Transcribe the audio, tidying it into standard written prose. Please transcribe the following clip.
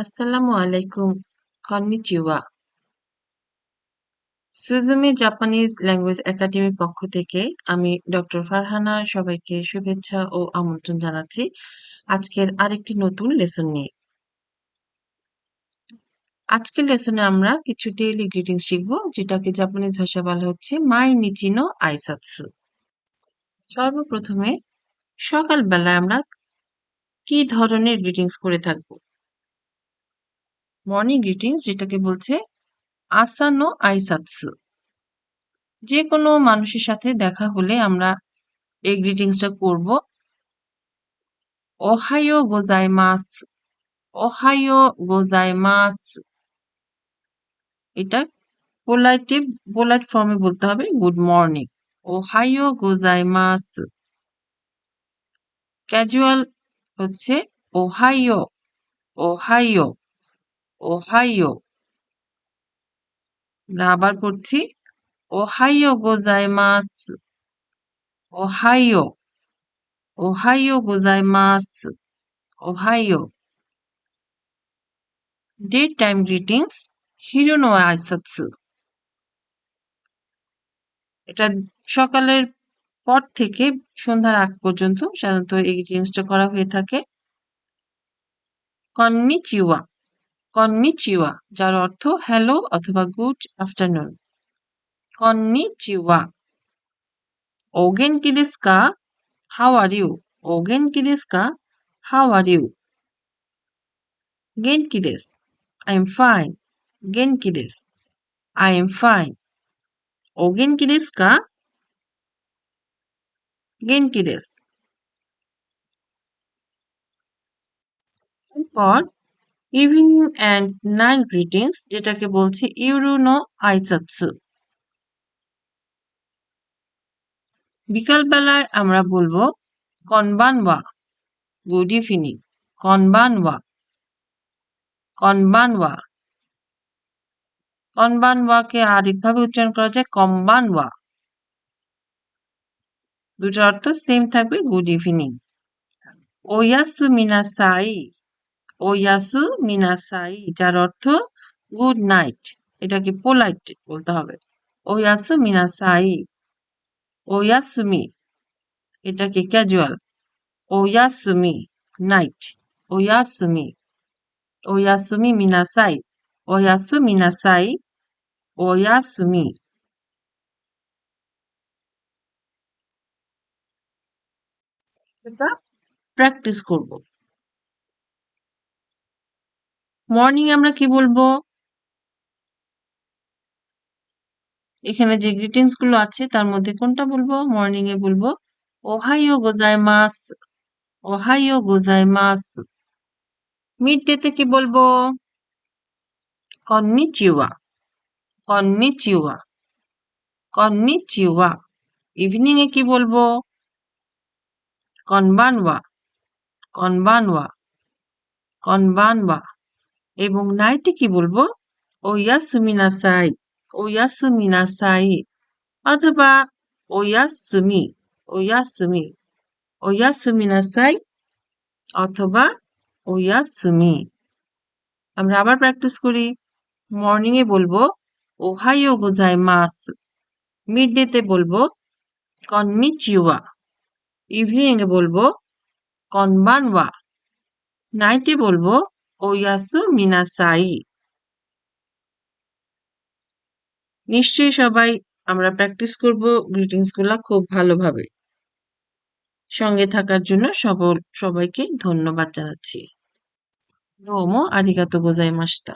আসসালামু আলাইকুম। Konnichiwa. সুজুমি Japanese language একাডেমির পক্ষ থেকে আমি ডক্টর ফারহানা সবাইকে শুভেচ্ছা ও আমন্ত্রণ জানাচ্ছি আজকের আরেকটি নতুন লেসন নিয়ে। আজকের লেসনে আমরা কিছু ডেইলি গ্রিটিংস শিখব, যেটাকে জাপানিজ ভাষায় বলা হচ্ছে মাই নিচিনো আইসাৎসু। সর্বপ্রথমে সকালবেলায় আমরা কি ধরনের গ্রিটিংস করে থাকব? মর্নিং গ্রিটিংস, যেটাকে বলছে আসানো আইসাৎসু। যে কোনো মানুষের সাথে দেখা হলে আমরা এই গ্রিটিংসটা করব। ওহাইও গোজাইমাস, ওহাইও গোজাইমাস। এটা পোলাইট ফর্মে বলতে হবে গুড মর্নিং। ওহাইও গোজাইমাস। ক্যাজুয়াল হচ্ছে ওহাইও, ওহাইও, ওহাইও। আমরা আবার করছি ওহাইও গোজাইমাস, ওহাইও, ওহাইও গোজাইমাস, ওহাইও। ডে টাইম গ্রিটিংস হিরোনো আইসাৎসু। এটা সকালের পর থেকে সন্ধ্যার আগ পর্যন্ত সাধারণত এই জিনিসটা করা হয়ে থাকে। কন্নিচিওয়া, কন্নিচিওয়া, যার অর্থ হ্যালো অথবা গুড আফটারনুন। কন্নিচিওয়া। ওগেন কি দেসু কা? How are you? ওগেন কি দেসু কা? How are you? গেনকি দেসু। I am fine. গেনকি দেসু। I am fine. ওগেন কি দেসু কা? গেনকি দেসু। এরপর ইভিনিং অ্যান্ড নাইট গ্রিটিংস, যেটাকে বলছে ইউরু নো আইসাৎসু। বিকালবেলায় আমরা বলবো কনবানওয়া, গুড ইভিনিং। কনবানওয়া, কনবানওয়া। কনবানওয়াকে আরেকভাবে উচ্চারণ করা যায় কমবানওয়া। দুটোর অর্থ সেম থাকবে, গুড ইভিনিং। ওয়াসু মিনাসাই, ওয়াসু মিনাসাই, যার অর্থ গুড নাইট। এটাকে পোলাইট বলতে হবে। ওয়াসু মিনাসাই। ওয়াসুমি, এটাকে ক্যাজুয়াল। ওয়াসুমি, নাইট। ওয়াসুমি, ওয়াসুমি মিনাসাই, ওয়াসু মিনাসাই, ওয়াসুমি। এটা প্র্যাকটিস করব। মর্নিং আমরা কি বলবো? এখানে যে গ্রিটিংস গুলো আছে তার মধ্যে কোনটা বলবো? মর্নিং এ বলবো ওহাইও গোজাইমাস, ওহাইও গোজাইমাস। মিড ডে তে কি বলবো? Konnichiwa, konnichiwa, konnichiwa. ইভিনিং এ কি বলবো? কনবানওয়া, কনবানওয়া, কনবানওয়া। এবং নাইটে কি বলবো? ওয়াসুমি নাসাই, ওয়াসুমি নাসাই, অথবা ওয়াসুমি, ওয়াসুমি, ওয়াসুমি নাসাই, অথবা ওয়াসুমি। আমরা আবার প্র্যাকটিস করি। মর্নিং এ বলবো ওহাইও গোজাইমাস। মিড ডে তে বলবো কন্নিচিওয়া। ইভিনিং এ বলবো কনবানওয়া। নাইটে বলবো ওয়াসু মিনাসাই। নিশ্চয়ই সবাই আমরা প্র্যাকটিস করব গ্রিটিংস গুলা খুব ভালোভাবে। সঙ্গে থাকার জন্য সবাইকে ধন্যবাদ জানাচ্ছি। দোমো আরিগাতো গোজাইমাশিতা।